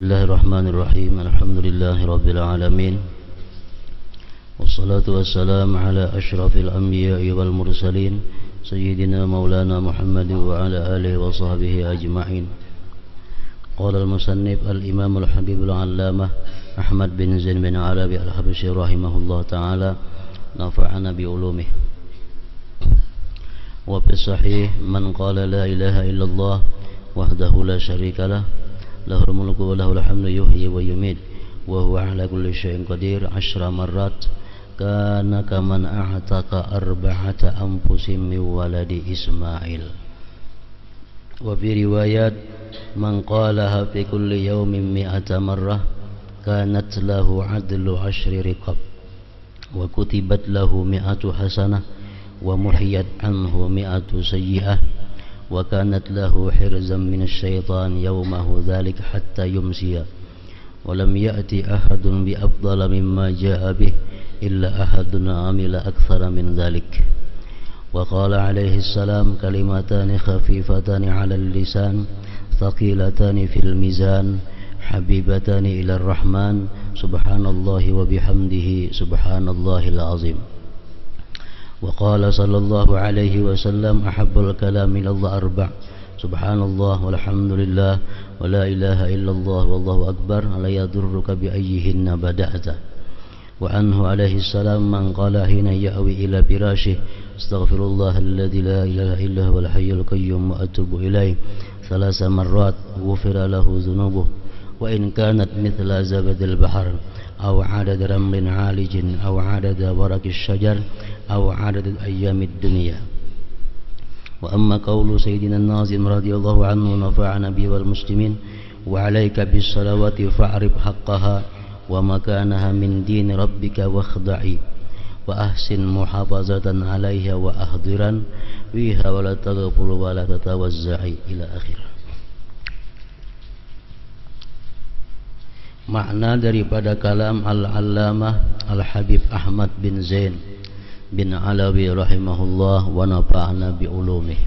Bismillahirrahmanirrahim. Alhamdulillahirabbil alamin. Wassalatu wassalamu ala asyrafil anbiya'i wal mursalin sayyidina maulana Muhammadin wa ala alihi wa sahbihi ajma'in. Qala al-musannif al-imam al-habib al-allamah Ahmad bin Zain bin Arabi al-Habsyi rahimahullah ta'ala nafa'ana bi ulumih. Wa fi sahih man qala la ilaha illallah wahdahu la syarika lah lahul mulku wa lahul hamdu yuhyi wa yumiit wa huwa ala kulli syai'in qadir 10 marrat kana kaman a'taka arba'ata anfusin min waladi Ismail. Wa fi riwayat man qalaha fi kulli yawmin mi'ata marrah kanat lahu 'adlu 10 riqab wa kutibat lahu mi'atu hasanah wa muhiyat anhu mi'atu sayyi'ah wa kanat lahu hirzan min asy-syaitan yawmahu dzalik hatta yumsiya wa lam ya'ti ahadun bi afdala mimma jaa'a bih illa ahadun amila aktsara min dzalik. Wa qala alaihi salam kalimatani khafifatani 'ala al-lisan thaqilatani fil mizan habibatani ila ar-rahman subhanallahi wa bihamdihi subhanallahil azim. وقال صلى الله عليه وسلم أحب الكلام إلى الله أربع سبحان الله والحمد لله ولا إله إلا الله والله أكبر لا يضرك بأيهن بدأت. وعنه عليه السلام من قال حين يأوي إلى فراشه استغفر الله الذي لا إله إلا هو الحي القيوم وأتوب إليه 3 مرات غفر له ذنوبه وإن كانت مثل زبد البحر أو عدد رمل عالج أو عدد ورق الشجر أو عدد أيام الدنيا. وأما قول سيدنا الناظم رضي الله عنه نفعنا به والمسلمين وعليك بالصلوات فاعرف حقها ومكانها من دين ربك واخضعي وأحسن محافظة عليها وأحضرا فيها ولا تغفل ولا تتوزعي إلى آخره. Makna daripada kalam Al-Allamah Al-Habib Ahmad bin Zain bin Alawi rahimahullah wa nafa'ana bi ulumih.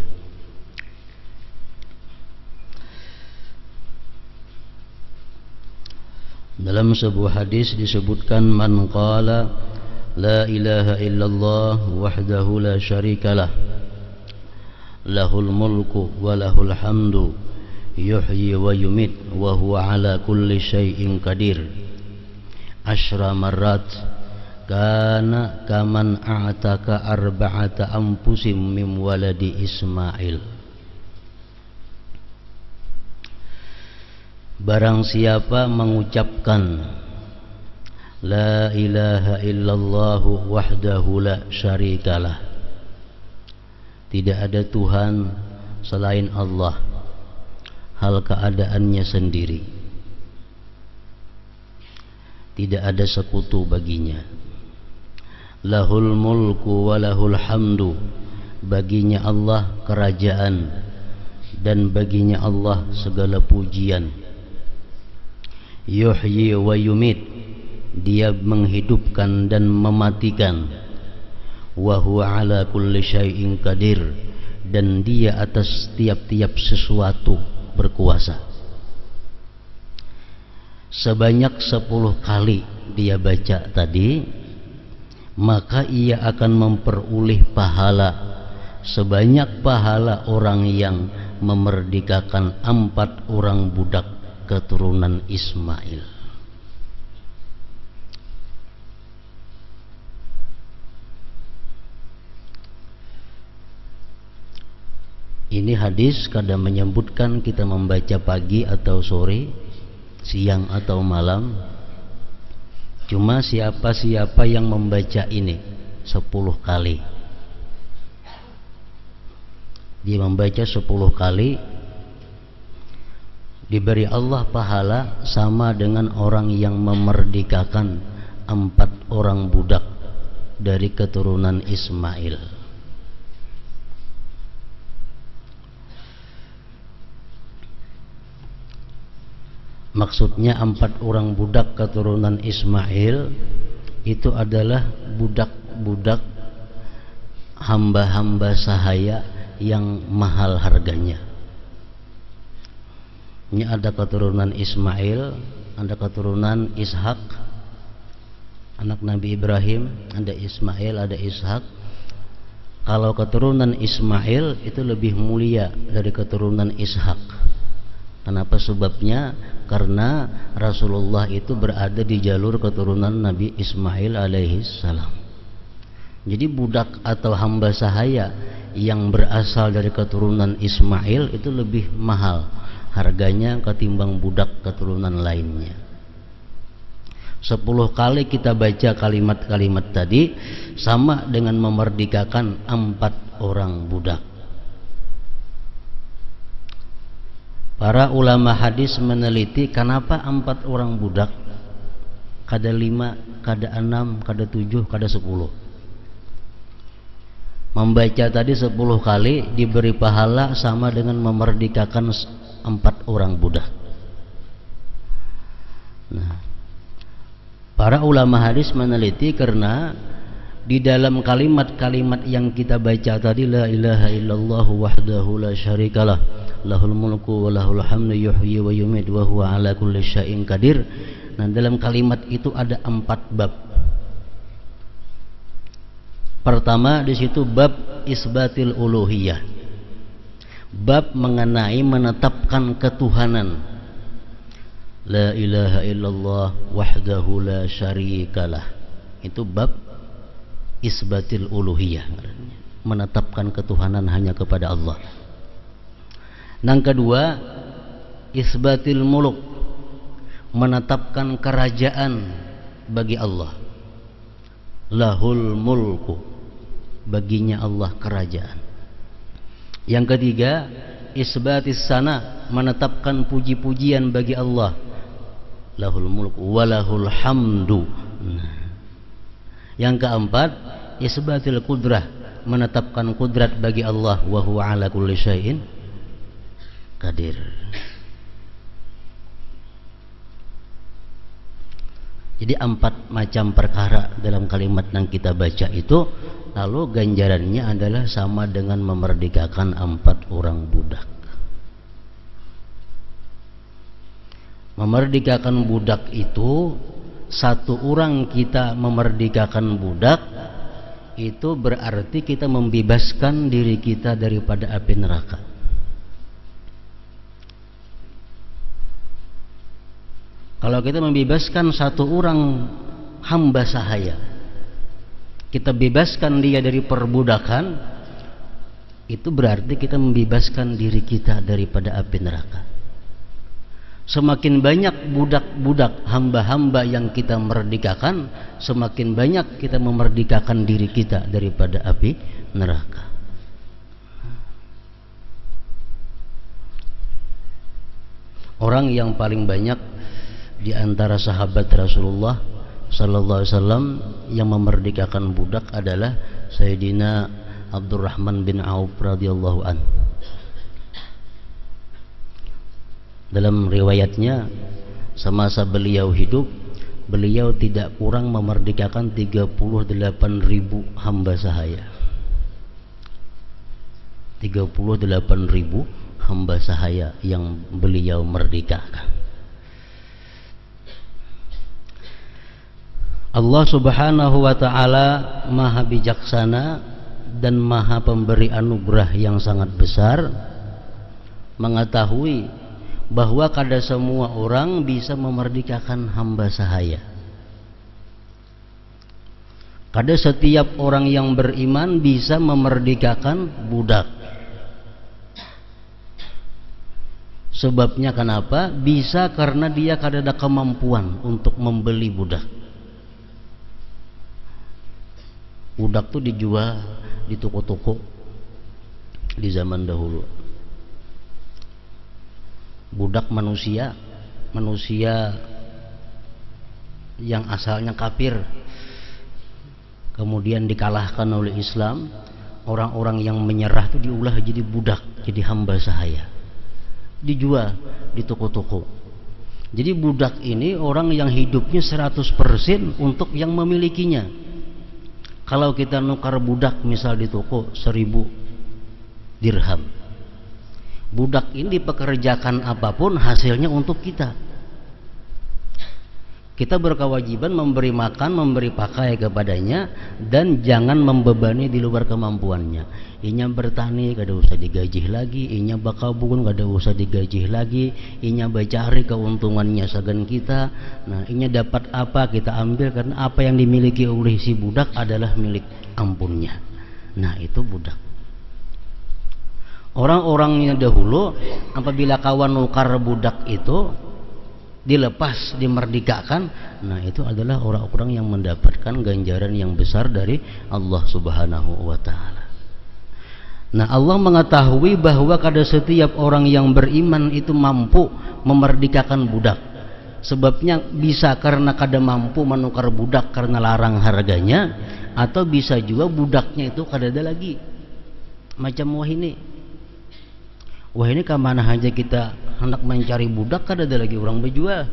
Dalam sebuah hadis disebutkan man qala la ilaha illallah wahdahu la syarikalah lahul mulku wa lahul hamdu yuhyi wa yumit wa huwa ala kulli syai'in qadir 10 marrat kana kaman a'taka arba'ata anfusim min waladi Ismail. Barang siapa mengucapkan la ilaha illallah wahdahu la syarikalah, tidak ada Tuhan selain Allah, hal keadaannya sendiri, tidak ada sekutu baginya. Lahul mulku wa lahul hamdu, baginya Allah kerajaan dan baginya Allah segala pujian. Yuhyi wa yumit, dia menghidupkan dan mematikan. Wa huwa ala kulli syai'in qadir, dan dia atas tiap-tiap sesuatu berkuasa. Sebanyak 10 kali dia baca tadi, maka ia akan memperoleh pahala sebanyak pahala orang yang memerdekakan 4 orang budak keturunan Ismail. Ini hadis kadang menyebutkan kita membaca pagi atau sore, siang atau malam. Cuma siapa-siapa yang membaca ini 10 kali, dia membaca 10 kali, diberi Allah pahala sama dengan orang yang memerdekakan 4 orang budak dari keturunan Ismail. Maksudnya 4 orang budak keturunan Ismail itu adalah budak-budak hamba-hamba sahaya yang mahal harganya. Ini ada keturunan Ismail, ada keturunan Ishak, anak Nabi Ibrahim, ada Ismail, ada Ishak. Kalau keturunan Ismail itu lebih mulia dari keturunan Ishak. Kenapa sebabnya? Karena Rasulullah itu berada di jalur keturunan Nabi Ismail alaihi salam. Jadi budak atau hamba sahaya yang berasal dari keturunan Ismail itu lebih mahal harganya ketimbang budak keturunan lainnya. 10 kali kita baca kalimat-kalimat tadi sama dengan memerdekakan 4 orang budak. Para ulama hadis meneliti kenapa 4 orang budak, kada 5, kada 6, kada 7, kada 10. Membaca tadi 10 kali diberi pahala sama dengan memerdekakan 4 orang budak. Nah, para ulama hadis meneliti karena di dalam kalimat-kalimat yang kita baca tadi, la ilaha illallah wahdahu la syarikalah, lahul mulku wa lahul hamdu yuhyi wa yumiit wa huwa ala kulli syai'in qadir. Nah, dalam kalimat itu ada 4 bab. Pertama di situ bab isbatil uluhiyah. Bab mengenai menetapkan ketuhanan. La ilaha illallah wahdahu la syarikalah. Itu bab isbatil uluhiyah, menetapkan ketuhanan hanya kepada Allah. Yang kedua, isbatil muluk, menetapkan kerajaan bagi Allah. Lahul mulku, baginya Allah kerajaan. Yang ketiga, isbatis sana, menetapkan puji-pujian bagi Allah. Lahul mulku walahul hamdu. Yang keempat, isbatil kudrah, menetapkan kudrat bagi Allah, wa huwa ala kulli syai'in qadir. Jadi 4 macam perkara dalam kalimat yang kita baca itu, lalu ganjarannya adalah sama dengan memerdekakan 4 orang budak. Memerdekakan budak itu, 1 orang kita memerdekakan budak itu berarti kita membebaskan diri kita daripada api neraka. Kalau kita membebaskan 1 orang hamba sahaya, kita bebaskan dia dari perbudakan, itu berarti kita membebaskan diri kita daripada api neraka. Semakin banyak budak-budak hamba-hamba yang kita merdekakan, semakin banyak kita memerdekakan diri kita daripada api neraka. Orang yang paling banyak di antara sahabat Rasulullah sallallahu alaihi wasallam yang memerdekakan budak adalah Sayyidina Abdurrahman bin Auf radhiyallahu anhu. Dalam riwayatnya, semasa beliau hidup, beliau tidak kurang memerdekakan 38.000 hamba sahaya. 38.000 hamba sahaya yang beliau merdekakan. Allah subhanahu wa ta'ala maha bijaksana dan maha pemberi anugerah yang sangat besar, mengetahui bahwa kada semua orang bisa memerdekakan hamba sahaya. Kada setiap orang yang beriman bisa memerdekakan budak. Sebabnya kenapa? Bisa karena dia kada ada kemampuan untuk membeli budak. Budak itu dijual di toko-toko di zaman dahulu. Budak manusia yang asalnya kafir, kemudian dikalahkan oleh Islam. Orang-orang yang menyerah itu diolah jadi budak, jadi hamba sahaya, dijual di toko-toko. Jadi budak ini orang yang hidupnya 100% untuk yang memilikinya. Kalau kita nukar budak misal di toko 1000 dirham, Budak ini dipekerjakan apapun hasilnya untuk kita. Kita berkewajiban memberi makan, memberi pakai kepadanya, dan jangan membebani di luar kemampuannya. Inya bertani kada usah digaji lagi, inya bakabun kada usah digaji lagi, inya becari keuntungannya sagan kita. Nah, inya dapat apa kita ambil, karena apa yang dimiliki oleh si budak adalah milik ampunnya. Nah, itu budak. Orang-orangnya dahulu apabila kawan nukar budak itu dilepas, dimerdekakan, nah itu adalah orang-orang yang mendapatkan ganjaran yang besar dari Allah Subhanahu wa ta'ala. Nah, Allah mengetahui bahwa kada setiap orang yang beriman itu mampu memerdekakan budak. Sebabnya bisa karena kada mampu menukar budak karena larang harganya, atau bisa juga budaknya itu kada ada lagi. Macam wah ini kemana aja kita hendak mencari budak, kada ada lagi orang berjual.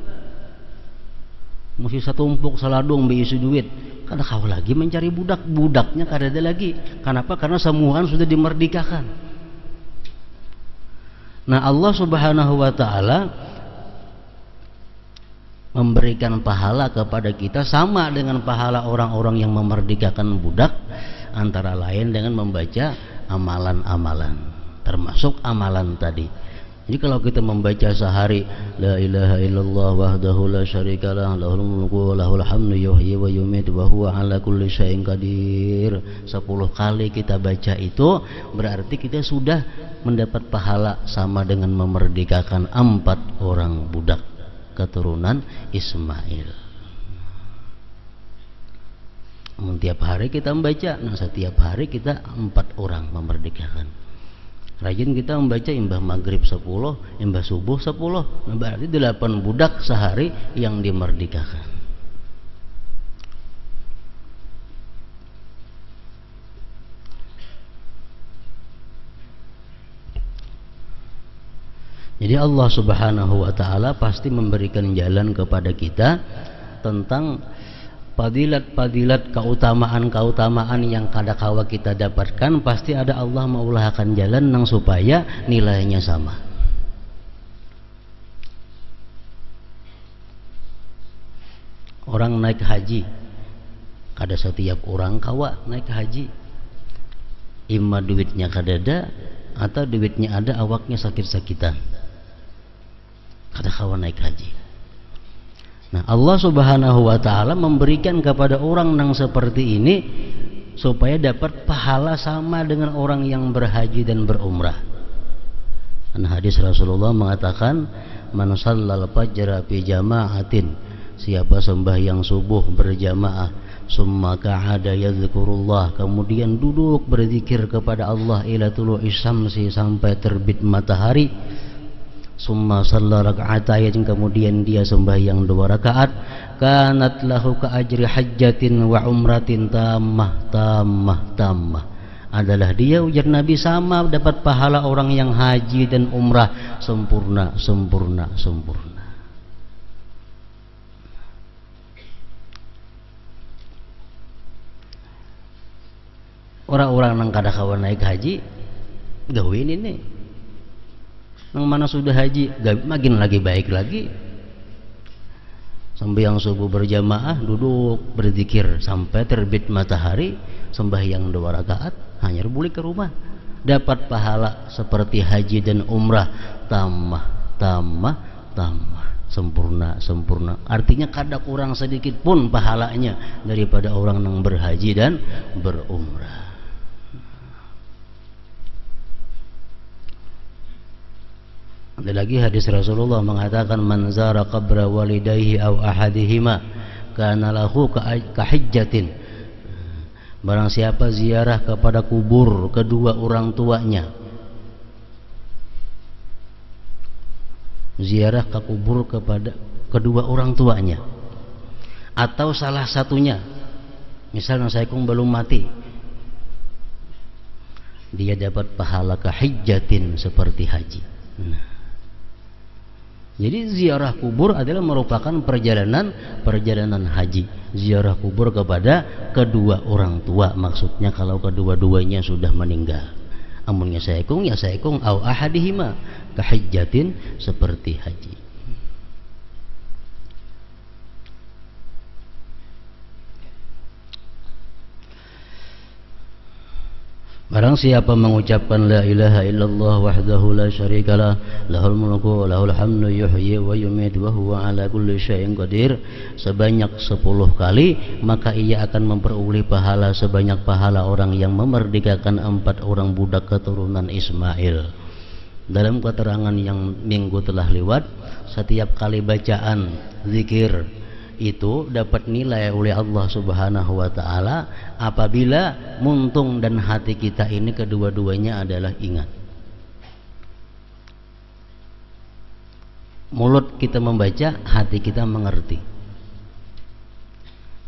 Mesti satu tumpuk saladung beisi duit, kada kau lagi mencari budak, budaknya kada ada lagi. Kenapa? Karena semua sudah dimerdekakan. Nah, Allah Subhanahu wa ta'ala memberikan pahala kepada kita sama dengan pahala orang-orang yang memerdekakan budak, antara lain dengan membaca amalan-amalan, termasuk amalan tadi. Jadi kalau kita membaca sehari la ilaha illallah wahdahu la syarikalah lahul mulku wa lahul hamdu yuhyi wa yumiitu wa huwa ala kulli syai'in qadir, 10 kali kita baca itu berarti kita sudah mendapat pahala sama dengan memerdekakan 4 orang budak keturunan Ismail. Tiap hari kita membaca, nah setiap hari kita 4 orang memerdekakan. Rajin kita membaca imbah maghrib 10, imbah subuh 10, nah berarti 8 budak sehari yang dimerdekakan. Jadi Allah Subhanahu wa ta'ala pasti memberikan jalan kepada kita tentang padilat-padilat, keutamaan-keutamaan yang kadakawa kita dapatkan. Pasti ada Allah maulahkan jalan nang supaya nilainya sama. Orang naik haji, kada setiap orang kawa naik haji. Ima duitnya kada ada, atau duitnya ada awaknya sakit-sakitan, kada kawa naik haji. Nah, Allah Subhanahu wa ta'ala memberikan kepada orang yang seperti ini supaya dapat pahala sama dengan orang yang berhaji dan berumrah. Karena hadis Rasulullah mengatakan, man shallal fajra fi jama'atin, siapa sembahyang subuh berjamaah, summa qa'ada yadhkurullah, kemudian duduk berzikir kepada Allah ila tulu'is syamsi, sampai terbit matahari, summa shalla raka'atayn, kemudian dia sembahyang 2 rakaat, kanat lahu ka ajri hajjatin wa umratin tammah, adalah dia, ujar Nabi, sama dapat pahala orang yang haji dan umrah sempurna. Orang-orang yang kada kawan naik haji gawin ini, nang mana sudah haji makin lagi baik lagi. Sembahyang subuh berjamaah, duduk berzikir sampai terbit matahari, sembahyang 2 rakaat, hanya balik ke rumah, dapat pahala seperti haji dan umrah, tambah sempurna. Artinya kada kurang sedikit pun pahalanya daripada orang yang berhaji dan berumrah. Ada lagi hadis Rasulullah mengatakan, man zara qabra walidayhi aw ahadihima kana lahu ka hajjatin, barang siapa ziarah kepada kubur kedua orang tuanya, ziarah ke kubur kepada kedua orang tuanya atau salah satunya, misalnya saya belum mati, dia dapat pahala ka hajjatin seperti haji. Jadi ziarah kubur adalah merupakan perjalanan haji. Ziarah kubur kepada kedua orang tua, maksudnya kalau kedua-duanya sudah meninggal. Amun ya saekung au ahadihima kahajjatin, seperti haji. Barang siapa mengucapkan la ilaha illallah wahdahu la syarikalah lahul mulku wa lahul hamdu yuhyi wa yumiitu wa huwa ala kulli syai'in qadir sebanyak 10 kali, maka ia akan memperoleh pahala sebanyak pahala orang yang memerdekakan 4 orang budak keturunan Ismail. Dalam keterangan yang minggu telah lewat, setiap kali bacaan zikir itu dapat nilai oleh Allah Subhanahu wa ta'ala apabila muntung dan hati kita ini kedua-duanya adalah ingat. Mulut kita membaca, hati kita mengerti.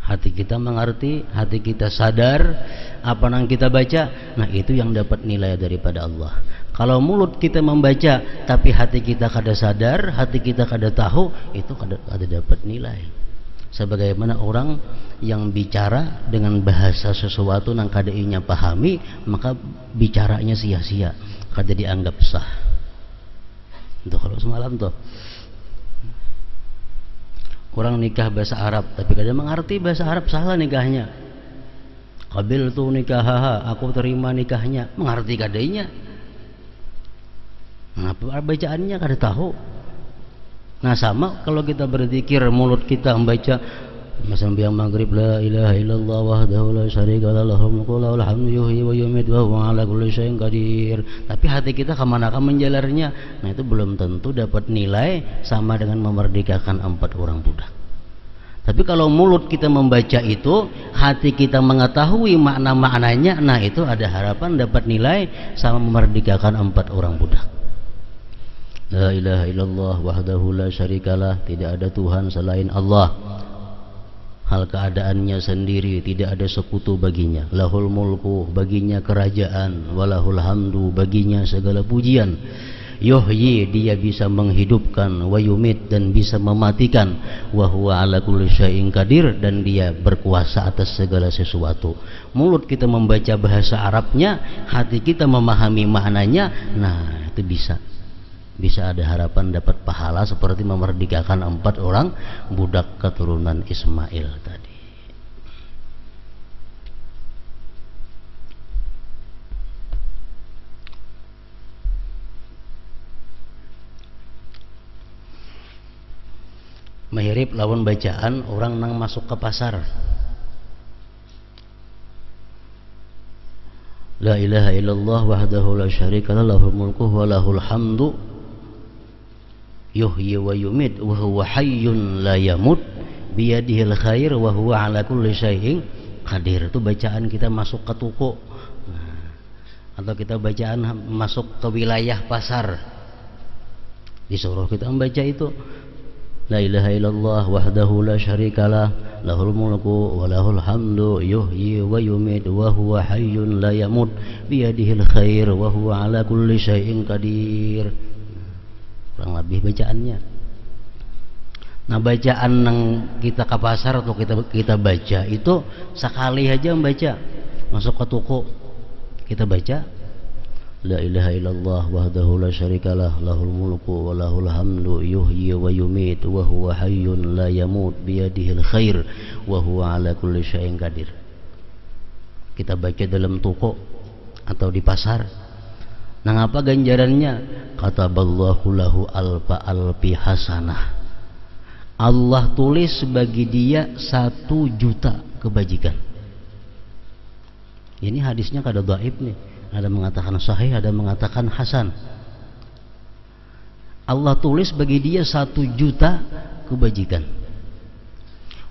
Hati kita mengerti, hati kita sadar apa yang kita baca, nah itu yang dapat nilai daripada Allah. Kalau mulut kita membaca tapi hati kita kada sadar, hati kita kada tahu, itu kada dapat nilai. Sebagaimana orang yang bicara dengan bahasa sesuatu yang kada inya pahami, maka bicaranya sia-sia, kada dianggap sah. Itu kalau semalam tuh orang nikah bahasa Arab tapi kada mengerti bahasa Arab, salah nikahnya. Qabil tu nikahaha, aku terima nikahnya, mengerti kadainya. Nah, bacaannya kada tahu. Nah sama kalau kita berzikir, mulut kita membaca sembahyang maghrib la ilaha illallah wahdahu la syarikalah lahul mulku wa lahul hamdu yuhyi wa yumiitu wa huwa ala kulli syai'in qadir, tapi hati kita kemana-mana menjalarnya, nah itu belum tentu dapat nilai sama dengan memerdekakan 4 orang budak. Tapi kalau mulut kita membaca itu, hati kita mengetahui makna-maknanya, nah itu ada harapan dapat nilai sama memerdekakan 4 orang budak. La ilaha illallah wahdahu la syarikalah, tidak ada Tuhan selain Allah, hal keadaannya sendiri, tidak ada sekutu baginya. Lahul mulku, baginya kerajaan, walahul hamdu, baginya segala pujian. Yuhyi, dia bisa menghidupkan, wa yumit, dan bisa mematikan, wa huwa ala kulli syai'in qadir, dan dia berkuasa atas segala sesuatu. Mulut kita membaca bahasa Arabnya, hati kita memahami maknanya, nah itu bisa ada harapan dapat pahala seperti memerdekakan 4 orang budak keturunan Ismail tadi. Mirip lawan bacaan orang nang masuk ke pasar. La ilaha illallah wahdahu la syarikalah lahul mulku wa lahul hamdu yuhyi wa yumit wa huwa hayyun la yamut biyadihil khair wa huwa ala kulli syai'in qadir. Itu bacaan kita masuk ke toko, atau kita bacaan masuk ke wilayah pasar, disuruh kita membaca itu la ilaha illallah wahdahu la syarikalah lahul mulku wa lahul hamdu yuhyi wa yumit wa huwa hayyun la yamut biyadihil khair wa huwa ala kulli syai'in qadir. Kurang lebih bacaannya. Nah bacaan yang kita ke pasar atau kita baca itu sekali aja membaca, masuk ke toko kita baca la ilaha illallah wahdahu la syarikalah lahul mulku wa lahul hamdu yuhyi wa yumit wa huwa hayyun la yamut biyadihil khair wa huwa ala kulli syai'in qadir. Kita baca dalam toko atau di pasar. Nah apa ganjarannya? Kataballahu lahu alfi hasanah. Allah tulis bagi dia 1 juta kebajikan. Ini hadisnya kada dhaif nih. Ada mengatakan sahih, ada mengatakan hasan. Allah tulis bagi dia 1 juta kebajikan.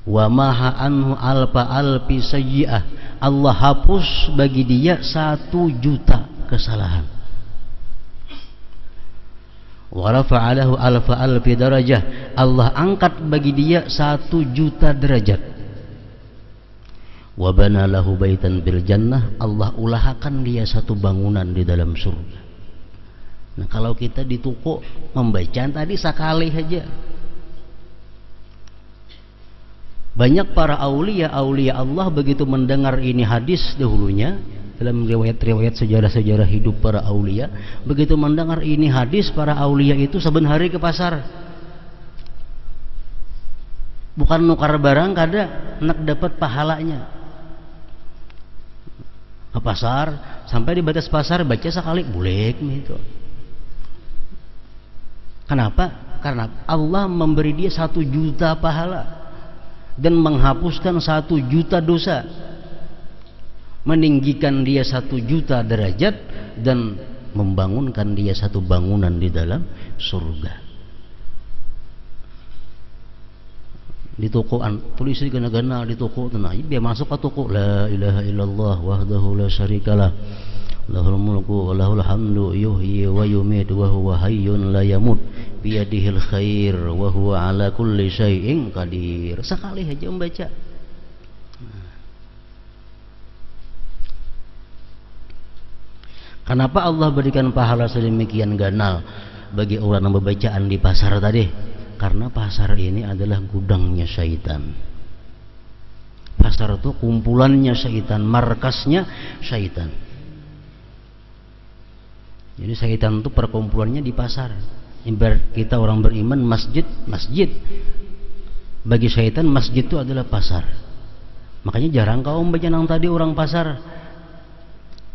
Wa maha anhu alfi sayyi'ah. Allah hapus bagi dia 1 juta kesalahan. Wa rafa'alahu alfi darajah. Allah angkat bagi dia 1 juta derajat. Wa bana lahu baitan bil jannah. Allah ulahakan dia 1 bangunan di dalam surga. Nah kalau kita di toko membaca tadi sekali saja. Banyak para aulia Allah begitu mendengar ini hadis dahulunya, dalam riwayat-riwayat sejarah-sejarah hidup para aulia, begitu mendengar ini hadis, para aulia itu saben hari ke pasar. Bukan nukar barang kada, nak dapat pahalanya. Ke pasar, sampai di batas pasar baca sekali boleh gitu. Kenapa? Karena Allah memberi dia 1 juta pahala dan menghapuskan 1 juta dosa, meninggikan dia 1 juta derajat dan membangunkan dia 1 bangunan di dalam surga. Di toko tulis di gana-gana di toko tenang, biar masuk ke toko, la ilaha illallah wahdahu la syarikalah lahul mulku wa lahul hamdu yuhyi wa yumiitu wa huwa hayyun la yamut biyadihil khair wa huwa ala kulli syai'in qadir. Sekali aja membaca. Kenapa Allah berikan pahala sedemikian ganal bagi orang yang membacaan di pasar tadi? Karena pasar ini adalah gudangnya syaitan. Pasar itu kumpulannya syaitan, markasnya syaitan. Jadi syaitan itu perkumpulannya di pasar. Ibarat kita orang beriman, masjid. Bagi syaitan masjid itu adalah pasar. Makanya jarang kau membaca yang tadi orang pasar.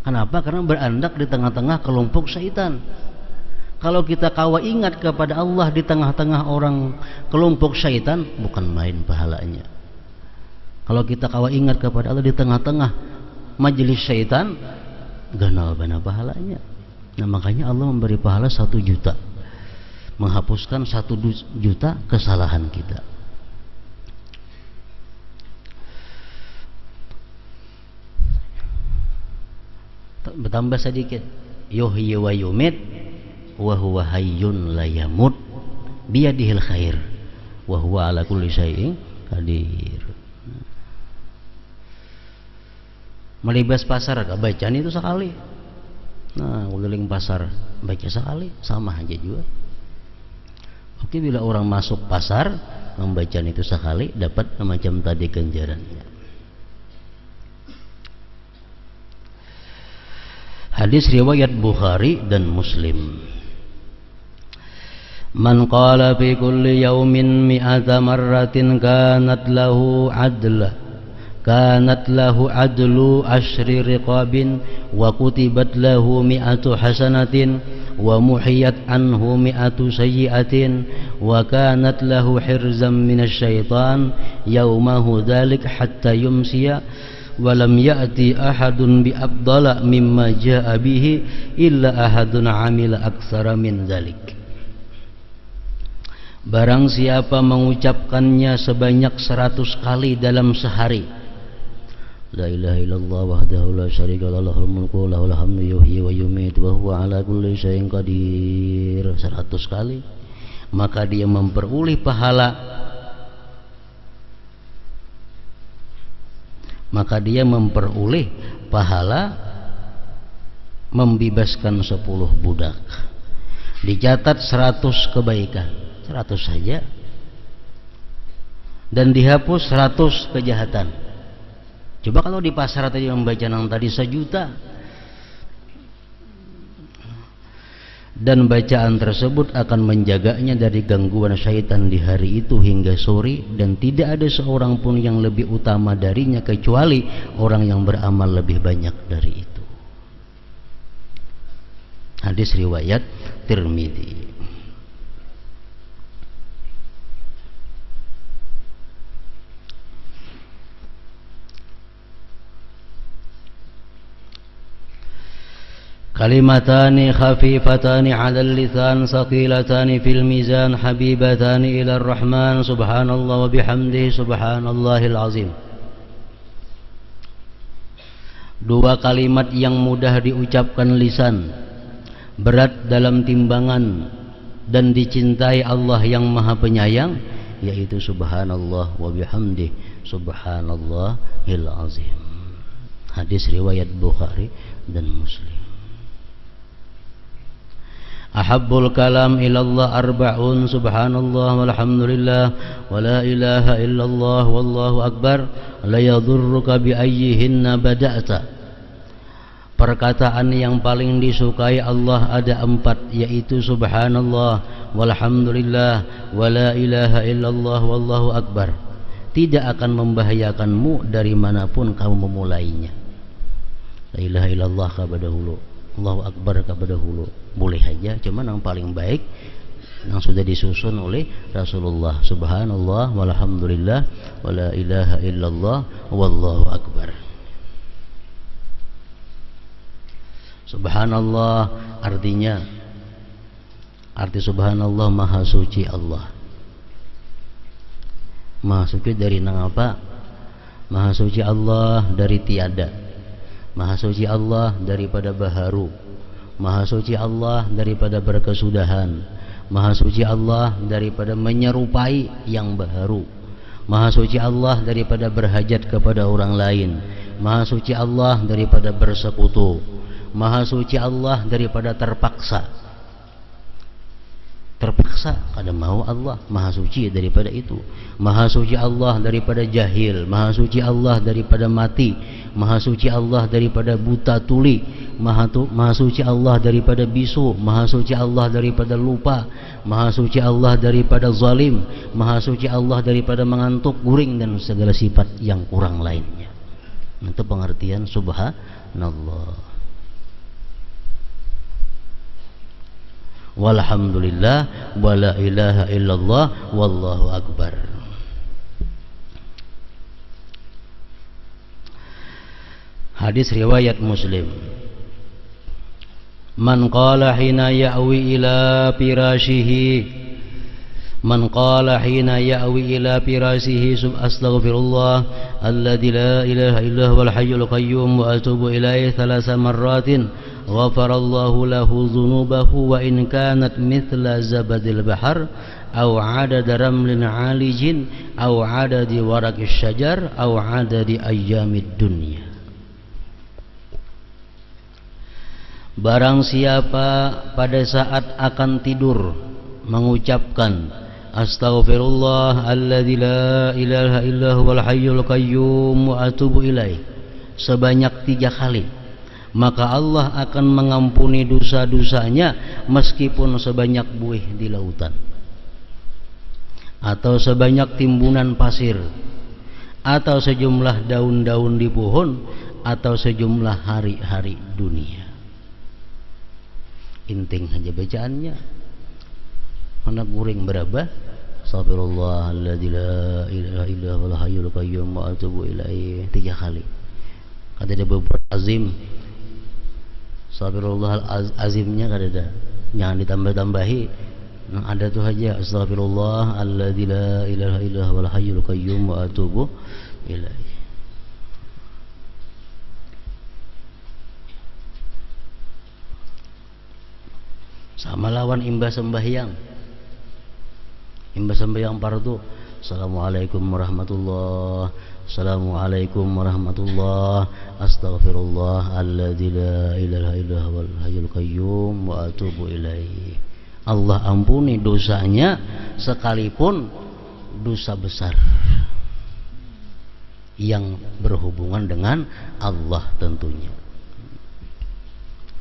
Kenapa? Karena berandak di tengah-tengah kelompok syaitan. Kalau kita kawa ingat kepada Allah di tengah-tengah orang kelompok syaitan, bukan main pahalanya. Kalau kita kawa ingat kepada Allah di tengah-tengah majelis syaitan, ganal bana pahalanya. Nah, makanya Allah memberi pahala 1 juta, menghapuskan 1 juta kesalahan kita. Bertambah sedikit, yuhyi wa yumit wa huwa hayyun la yamut biyadihil khair wa huwa ala kulli syai'in qadir. Melibas pasar bacaan itu sekali. Nah, keliling pasar baca sekali, sama aja juga. Oke, bila orang masuk pasar membaca itu sekali, dapat macam tadi ganjarannya. Hadis riwayat Bukhari dan Muslim. Man qala fi kulli yawmin mi'ata marratin kanat lahu adlu ashri riqabin wa kutibat lahu mi'atu hasanatin wa muhiyat anhu mi'atu sayyi'atin wa kanat lahu hirzam minasy syaitan yaumahu dhalik hatta yumsiya wa lam ya'ti ahadun bi afdala mimma jaa'a bihi illa ahadun 'amila aktsara min dhalik. Barang siapa mengucapkannya sebanyak 100 kali dalam sehari, la ilaha illallah wahdahu la syarika lah lahul mulku wa lahul hamdu yuhyi wa yumiitu wa huwa ala kulli syai'in qadir, 100 kali, maka dia memperoleh pahala membebaskan 10 budak. Dicatat 100 kebaikan, 100 saja, dan dihapus 100 kejahatan. Coba kalau di pasar tadi membaca yang tadi 1 juta, dan bacaan tersebut akan menjaganya dari gangguan syaitan di hari itu hingga sore, dan tidak ada seorang pun yang lebih utama darinya kecuali orang yang beramal lebih banyak dari itu. Hadis riwayat Tirmidzi. Kalimatani khafifatani 'alal lisan saqilatani fil mizan habibatani ilar rahman subhanallah wa bihamdihi subhanallahil azim. 2 kalimat yang mudah diucapkan lisan, berat dalam timbangan dan dicintai Allah yang Maha Penyayang, yaitu subhanallah wa bihamdihi subhanallahil azim. Hadis riwayat Bukhari dan Muslim. Ahabbul kalam ilallah arba'un subhanallah walhamdulillah wa la ilaha illallah wallahu akbar la yadurruka bi ayyihinna bada'ta Perkataan yang paling disukai Allah ada 4, yaitu subhanallah, walhamdulillah, wala ilaha illallah, wallahu akbar. Tidak akan membahayakanmu dari manapun kamu memulainya. La ilaha illallah kepada hulu, Allahu akbar kepada hulu, boleh aja, cuman yang paling baik yang sudah disusun oleh Rasulullah, subhanallah, walhamdulillah, wala ilaha illallah, wallahu akbar. Subhanallah arti subhanallah maha suci Allah. Maha suci dari nang apa? Maha suci Allah dari tiada. Maha suci Allah daripada baharu. Maha suci Allah daripada berkesudahan. Maha suci Allah daripada menyerupai yang baharu. Maha suci Allah daripada berhajat kepada orang lain. Maha suci Allah daripada bersekutu. Maha suci Allah daripada terpaksa. Kada mau Allah, maha suci daripada itu. Maha suci Allah daripada jahil. Maha suci Allah daripada mati. Maha suci Allah daripada buta tuli. Maha suci Allah daripada bisu. Maha suci Allah daripada lupa. Maha suci Allah daripada zalim. Maha suci Allah daripada mengantuk, guring, dan segala sifat yang kurang lainnya. Itu pengertian subhanallah. Walhamdulillah, wala ilaha illallah, wallahu akbar. Hadis riwayat Muslim. Man qala hina ya'wi ila firashihi Man qala hina ya'wi ila firashihi astaghfirullah alladzi la ilaha illa huwal hayyul qayyum wa atubu ilaihi 3 marratin ghafarallahu lahu dhunubahu wa in kanat mithla zabadil bahar aw adada ramlin alijin aw adadi waraqis syajar aw adadi ayyamid dunya. Barang siapa pada saat akan tidur mengucapkan astaghfirullah alladzi la ilaha illa huwal hayyul qayyum wa atubu ilaih sebanyak 3 kali, maka Allah akan mengampuni dosa-dosanya meskipun sebanyak buih di lautan, atau sebanyak timbunan pasir, atau sejumlah daun-daun di pohon, atau sejumlah hari-hari dunia. Inting aja bacaannya. Anak guring berapa? Astagfirullahaladzim la ilaha illa huwal hayyul qayyum wa atubu ilaih 3 kali. Kada ada beberapa azim. Astagfirullahalazimnya kada ada. Jangan ditambah-tambahi. Yang ada tuh aja astagfirullahaladzim la ilaha illa huwal hayyul qayyum wa atubu ilaih. Sama lawan imbas sembahyang. Imbas sembahyang fardu, assalamualaikum warahmatullah, assalamualaikum warahmatullah, astaghfirullah alladzi la ilaha illa huwal hayyul qayyum wa atubu ilaih. Allah ampuni dosanya sekalipun dosa besar yang berhubungan dengan Allah tentunya.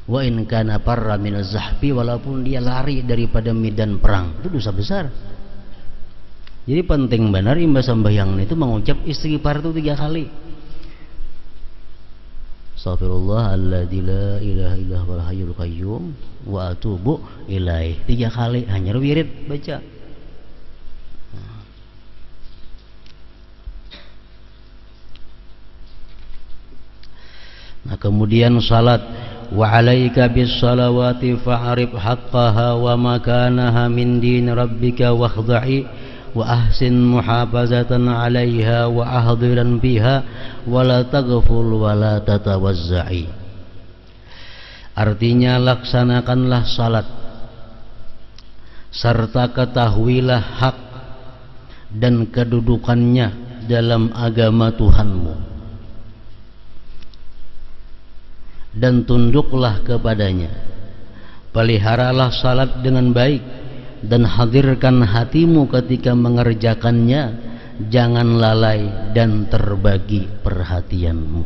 Wa in kana parra minaz zahfi, walaupun dia lari daripada medan perang, itu dosa besar. Jadi penting benar imbas sembahyang itu mengucap istighfar itu 3 kali. Astagfirullahalladzi la ilaha illa huwal hayyul qayyum wa atubu ilaih 3 kali, hanya wirid baca. Nah, kemudian salat, wa 'alaika bis salawati fa'rif haqqaha wa makanaha min din rabbika wakhda'i wa ahsin muhafazatan 'alaiha wa ahdiran biha wa la taghful wa la tatawazza'i. Artinya, laksanakanlah salat serta ketahuilah hak dan kedudukannya dalam agama Tuhanmu, dan tunduklah kepadanya. Peliharalah salat dengan baik dan hadirkan hatimu ketika mengerjakannya, jangan lalai dan terbagi perhatianmu.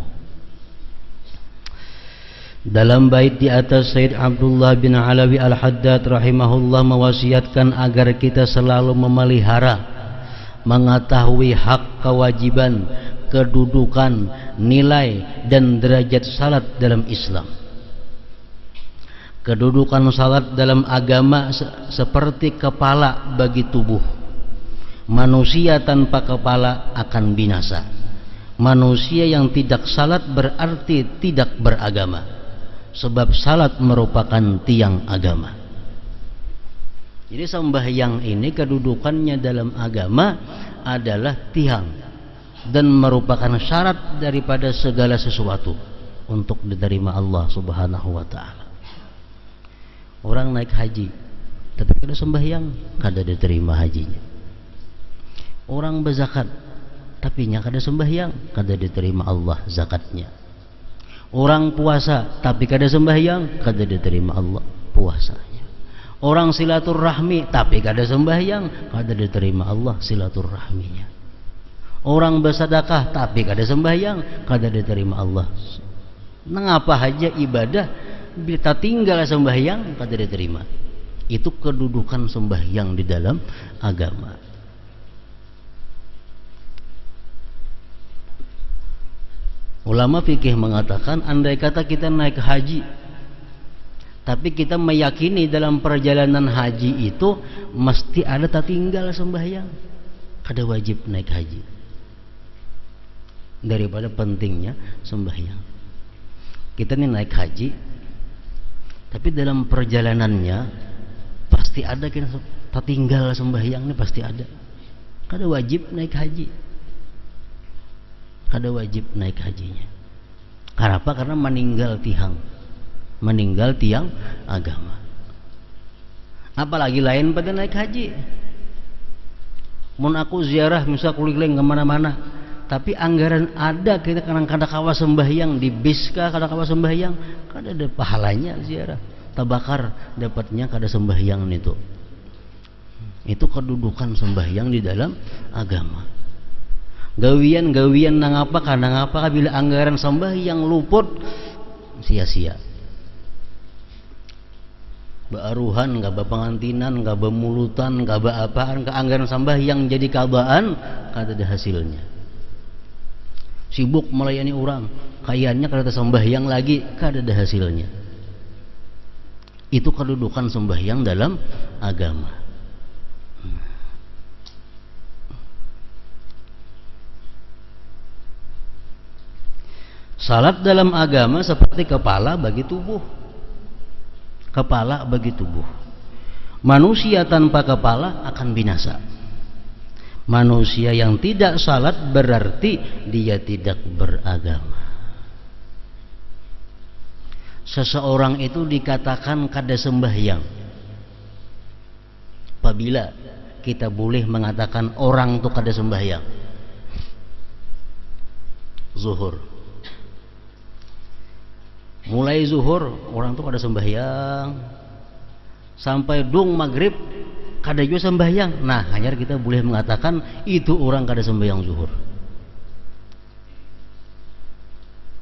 Dalam bait di atas, Sayyid Abdullah bin Alawi Al-Haddad rahimahullah mewasiatkan agar kita selalu memelihara, mengetahui hak, kewajiban, kedudukan, nilai dan derajat salat dalam Islam. Kedudukan salat dalam agama seperti kepala bagi tubuh. Manusia tanpa kepala akan binasa. Manusia yang tidak salat berarti tidak beragama. Sebab salat merupakan tiang agama. Jadi sembahyang ini kedudukannya dalam agama adalah tiang dan merupakan syarat daripada segala sesuatu untuk diterima Allah Subhanahu wa taala. Orang naik haji tapi kada sembahyang, kada diterima hajinya. Orang berzakat tapi nya kada sembahyang, kada diterima Allah zakatnya. Orang puasa tapi kada sembahyang, kada diterima Allah puasanya. Orang silaturahmi tapi kada sembahyang, kada diterima Allah silaturahminya. Orang bersedekah tapi kada sembahyang, kada diterima Allah. Mengapa aja ibadah bila tinggal sembahyang kada diterima. Itu kedudukan sembahyang di dalam agama. Ulama fikih mengatakan, andai kata kita naik haji tapi kita meyakini dalam perjalanan haji itu mesti ada tertinggal sembahyang, kada wajib naik haji daripada pentingnya sembahyang. Kita ini naik haji tapi dalam perjalanannya pasti ada kita tertinggal sembahyang, ini pasti ada, kada wajib naik haji. Kada wajib naik hajinya. Kenapa? Karena meninggal tiang agama. Apalagi lain pada naik haji. Mun aku ziarah misal keliling kemana-mana, tapi anggaran ada kita kadang-kadang kawa sembahyang di bis kah, kadang kawa sembahyang, kada ada pahalanya ziarah. Tabakar dapatnya kada sembahyang itu. Itu kedudukan sembahyang di dalam agama. Gawian nang apa bila anggaran sembahyang luput sia-sia. Baaruhan, enggak pengantinan, enggak mulutan, enggak apaan, ke anggaran sembahyang jadi kabaan, kada ada hasilnya. Sibuk melayani orang, kayaknya kada ada sembahyang lagi, kada ada hasilnya. Itu kedudukan sembahyang dalam agama. Salat dalam agama seperti kepala bagi tubuh. Kepala bagi tubuh. Manusia tanpa kepala akan binasa. Manusia yang tidak salat berarti dia tidak beragama. Seseorang itu dikatakan kada sembahyang apabila kita boleh mengatakan orang itu kada sembahyang. Zuhur, mulai zuhur orang tuh kada sembahyang sampai dung maghrib kada juga sembahyang. Nah, hanya kita boleh mengatakan itu orang kada sembahyang zuhur.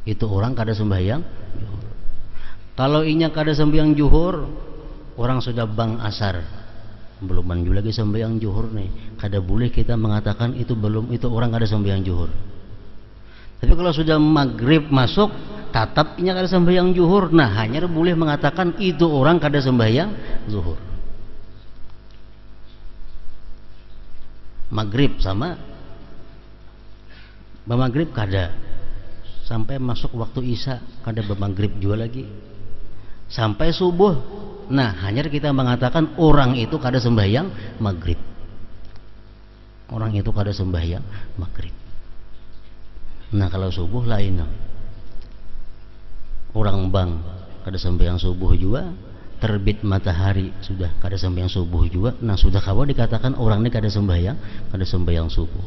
Itu orang kada sembahyang zuhur. Kalau inya kada sembahyang zuhur, orang sudah bang asar, belum manju lagi sembahyang zuhur nih. Kada boleh kita mengatakan itu belum, itu orang kada sembahyang zuhur. Tapi kalau sudah maghrib masuk, tatapnya kada sembahyang zuhur, nah hanya boleh mengatakan itu orang kada sembahyang zuhur. Maghrib sama bamaghrib kada, sampai masuk waktu isya kada bamaghrib juga lagi, sampai subuh, nah hanya kita mengatakan orang itu kada sembahyang maghrib, orang itu kada sembahyang maghrib. Nah kalau subuh lain, orang bang kada sembahyang subuh juga, terbit matahari sudah kada sembahyang subuh juga, nah sudah kawa dikatakan orang ini kada sembahyang subuh.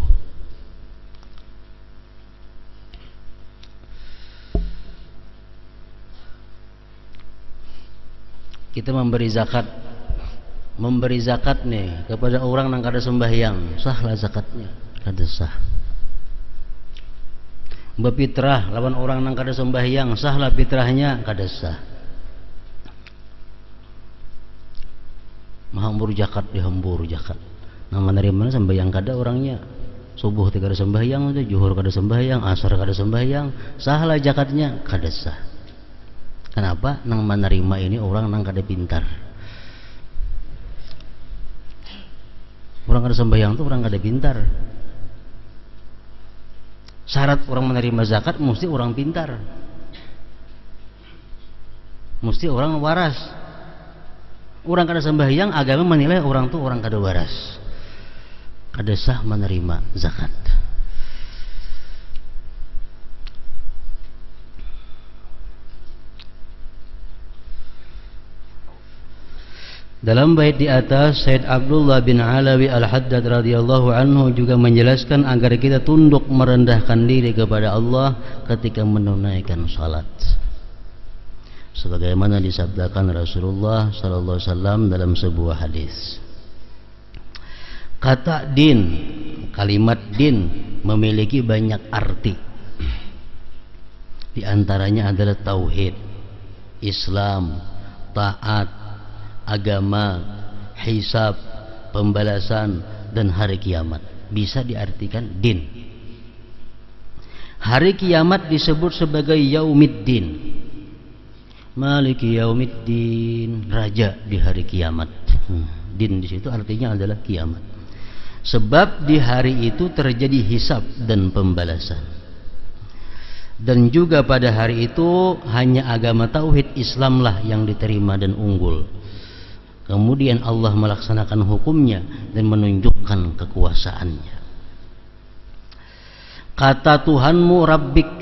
Kita memberi zakat nih kepada orang yang kada sembahyang, sahlah zakatnya? Kada sah. Bepitrah lawan orang nang kada sembahyang, sahlah fitrahnya kada sah. Mahambur jakat dihambur jakat. Nah menerima sembahyang kada orangnya. Subuh kada sembahyang, zuhur kada sembahyang, asar kada sembahyang, sahlah jakatnya kada sah. Kenapa? Nang menerima ini orang nang kada pintar. Orang kada sembahyang itu orang kada pintar. Syarat orang menerima zakat mesti orang pintar, mesti orang waras. Orang kada sembahyang, agama menilai orang itu orang kada waras, kada sah menerima zakat. Dalam bait di atas, Said Abdullah bin Alawi Al-Haddad radhiyallahu anhu juga menjelaskan agar kita tunduk merendahkan diri kepada Allah ketika menunaikan salat. Sebagaimana disabdakan Rasulullah sallallahu alaihi wasallam dalam sebuah hadis. Kata din, kalimat din memiliki banyak arti. Di antaranya adalah tauhid, Islam, taat, agama, hisab, pembalasan, dan hari kiamat. Bisa diartikan din. Hari kiamat disebut sebagai yaumiddin. Maliki yaumiddin, raja di hari kiamat. Din di situ artinya adalah kiamat. Sebab di hari itu terjadi hisab dan pembalasan. Dan juga pada hari itu hanya agama tauhid Islamlah yang diterima dan unggul. Kemudian Allah melaksanakan hukumnya dan menunjukkan kekuasaannya. Kata Tuhanmu Rabbik,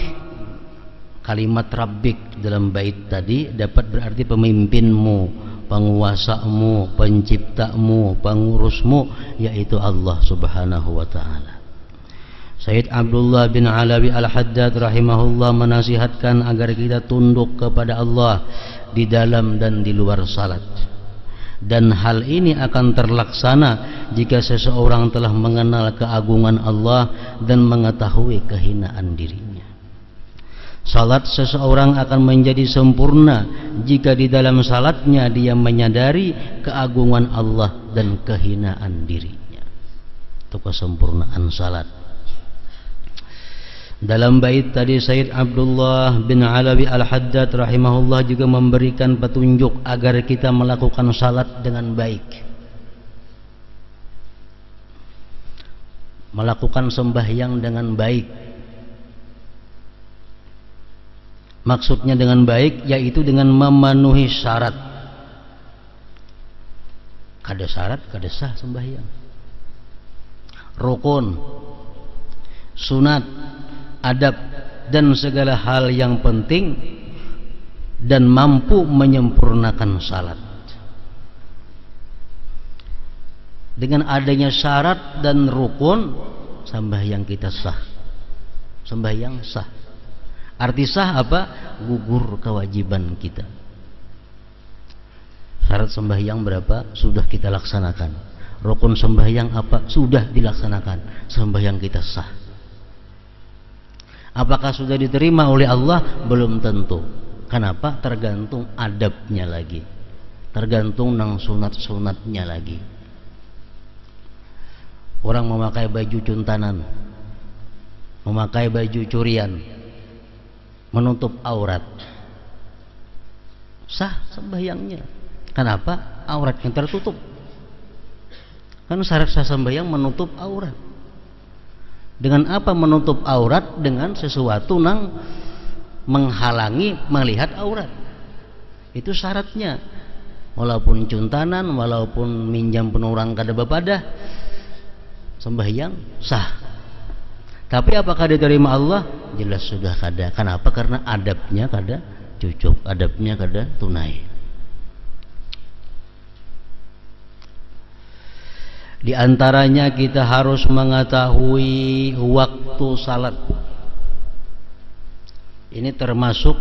kalimat Rabbik dalam bait tadi dapat berarti pemimpinmu, penguasamu, penciptamu, pengurusmu, yaitu Allah subhanahu wa ta'ala. Sayyid Abdullah bin Alawi Al-Haddad rahimahullah menasihatkan agar kita tunduk kepada Allah di dalam dan di luar salat. Dan hal ini akan terlaksana jika seseorang telah mengenal keagungan Allah dan mengetahui kehinaan dirinya. Salat seseorang akan menjadi sempurna jika di dalam salatnya dia menyadari keagungan Allah dan kehinaan dirinya. Itu kesempurnaan salat. Dalam bait tadi Sayyid Abdullah bin Alawi Al-Haddad rahimahullah juga memberikan petunjuk agar kita melakukan salat dengan baik, melakukan sembahyang dengan baik. Maksudnya dengan baik yaitu dengan memenuhi syarat. Kada syarat kada sah sembahyang. Rukun, sunat, adab, dan segala hal yang penting dan mampu menyempurnakan salat. Dengan adanya syarat dan rukun, sembahyang kita sah. Sembahyang sah. Arti sah apa? Gugur kewajiban kita. Syarat sembahyang berapa? Sudah kita laksanakan. Rukun sembahyang apa? Sudah dilaksanakan. Sembahyang kita sah. Apakah sudah diterima oleh Allah? Belum tentu. Kenapa? Tergantung adabnya lagi, tergantung nang sunat-sunatnya lagi. Orang memakai baju cuntanan, memakai baju curian, menutup aurat, sah sembahyangnya. Kenapa? Auratnya tertutup. Kan syarat sah sembahyang menutup aurat. Dengan apa menutup aurat? Dengan sesuatu nang menghalangi melihat aurat. Itu syaratnya. Walaupun cuntanan, walaupun minjam penurang kada bepadah, sembahyang sah. Tapi apakah diterima Allah? Jelas sudah kada. Kenapa? Karena adabnya kada cucuk, adabnya kada tunai. Di antaranya kita harus mengetahui waktu salat. Ini termasuk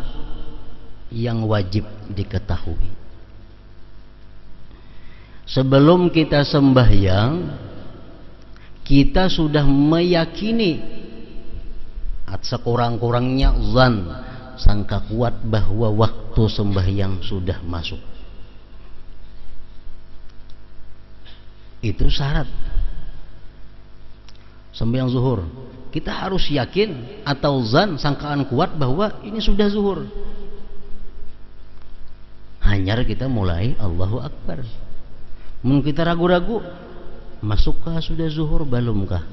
yang wajib diketahui. Sebelum kita sembahyang, kita sudah meyakini sekurang-kurangnya zan, sangka kuat bahwa waktu sembahyang sudah masuk. Itu syarat sembahyang zuhur. Kita harus yakin atau zan, sangkaan kuat bahwa ini sudah zuhur. Hanyar kita mulai Allahu Akbar. Mungkin kita ragu-ragu, masukkah sudah zuhur belumkah?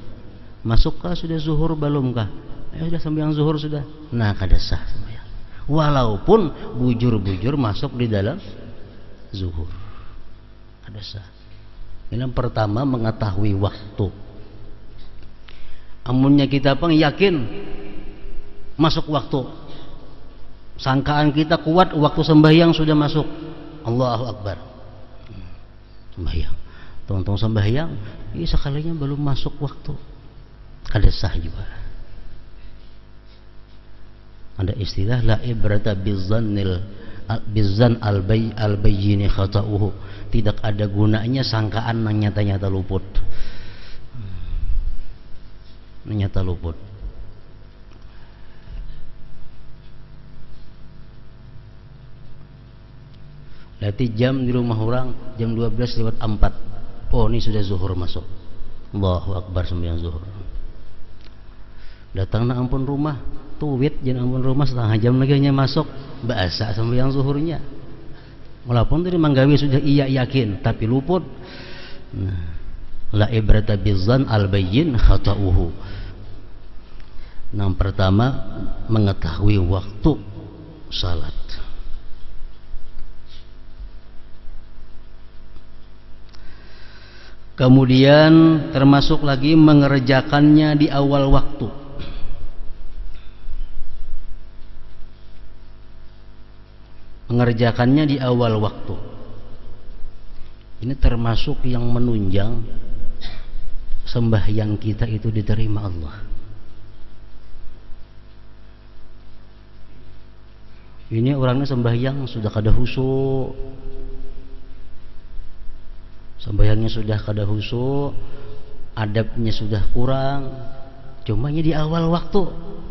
Masukkah sudah zuhur belumkah? Sudah sembahyang zuhur sudah. Nah, kada sah sembahyang. Walaupun bujur-bujur masuk di dalam zuhur. Kada sah. Yang pertama mengetahui waktu. Amunnya kita yakin masuk waktu. Sangkaan kita kuat waktu sembahyang sudah masuk. Allahu Akbar. Sembahyang. Tong-tong sembahyang, ini sekalinya belum masuk waktu. Kada sah juga. Ada istilah la ibrata bizan al-bayyin khata'uhu. Tidak ada gunanya sangkaan yang nyata-nyata luput. Nyata luput. Berarti jam di rumah orang jam 12:04. Oh, ini sudah zuhur masuk. Allahu Akbar, sembahyang zuhur. Datang na ampun rumah, tuwit jangan ampun rumah setengah jam lagi hanya masuk, bahasa sembahyang zuhurnya. Walaupun tadi manggawi sudah iya yakin, tapi luput. Nah, la ibrata bizan al-bayyin khata'uhu. Yang pertama mengetahui waktu salat. Kemudian termasuk lagi mengerjakannya di awal waktu. Mengerjakannya di awal waktu. Ini termasuk yang menunjang sembahyang kita itu diterima Allah. Ini orangnya sembahyang sudah kada khusyuk. Sembahyangnya sudah kada khusyuk, adabnya sudah kurang, cumanya di awal waktu.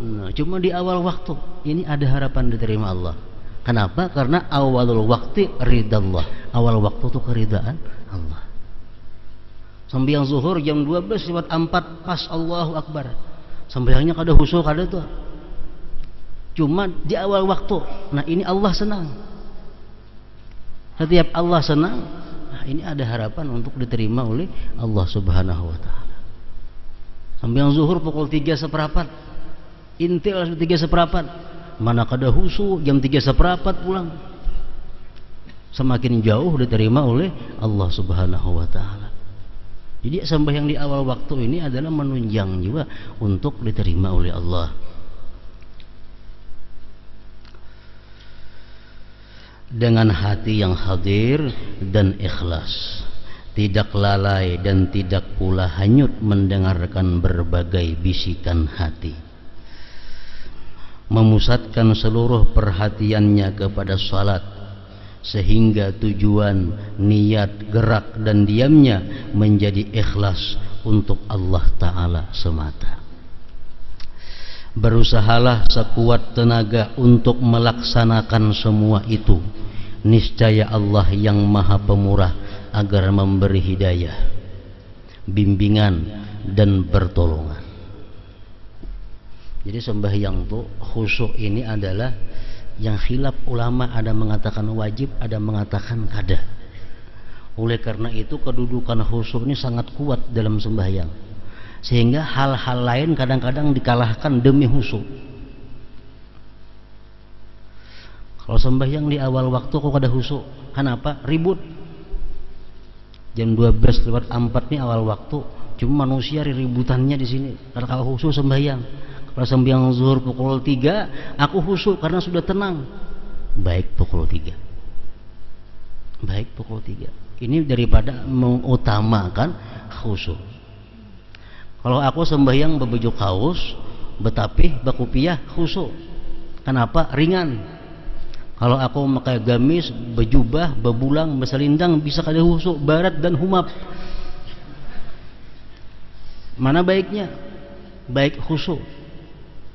Nah, cuma di awal waktu ini ada harapan diterima Allah. Kenapa? Karena awalul waktu ridallah. Awal waktu itu keridaan Allah. Sembahyang zuhur jam 12:04 pas Allahu Akbar. Sembahyangnya kada khusyuk kada tuh. Cuma di awal waktu. Nah, ini Allah senang. Setiap Allah senang, ini ada harapan untuk diterima oleh Allah Subhanahu wa taala. Sembahyang zuhur pukul 3:15. Intil 3:15. Mana kada khusyuk jam 3:15 pulang. Semakin jauh diterima oleh Allah Subhanahu wa taala. Jadi sembahyang di awal waktu ini adalah menunjang juga untuk diterima oleh Allah. Dengan hati yang hadir dan ikhlas, tidak lalai dan tidak pula hanyut mendengarkan berbagai bisikan hati, memusatkan seluruh perhatiannya kepada salat sehingga tujuan, niat, gerak dan diamnya menjadi ikhlas untuk Allah Ta'ala semata. Berusahalah sekuat tenaga untuk melaksanakan semua itu. Niscaya Allah yang Maha Pemurah agar memberi hidayah, bimbingan dan pertolongan. Jadi sembahyang itu khusyuk ini adalah yang khilaf ulama, ada mengatakan wajib, ada mengatakan kada. Oleh karena itu kedudukan khusyuk ini sangat kuat dalam sembahyang, sehingga hal-hal lain kadang-kadang dikalahkan demi khusyuk. Kalau sembahyang di awal waktu kok kada khusyuk, kenapa? Ribut. Jam 12:04 nih awal waktu, cuma manusia ributannya di sini. Kalau khusyuk sembahyang, kalau sembahyang zuhur pukul 3, aku khusyuk karena sudah tenang. Baik pukul 3. Baik pukul 3. Ini daripada mengutamakan khusyuk. Kalau aku sembahyang berbaju kaos, betapih, bakupiah, khusyuk. Kenapa? Ringan. Kalau aku memakai gamis, bejubah, bebulang, berselindang, bisa kada khusyuk, barat dan humap. Mana baiknya? Baik khusyuk.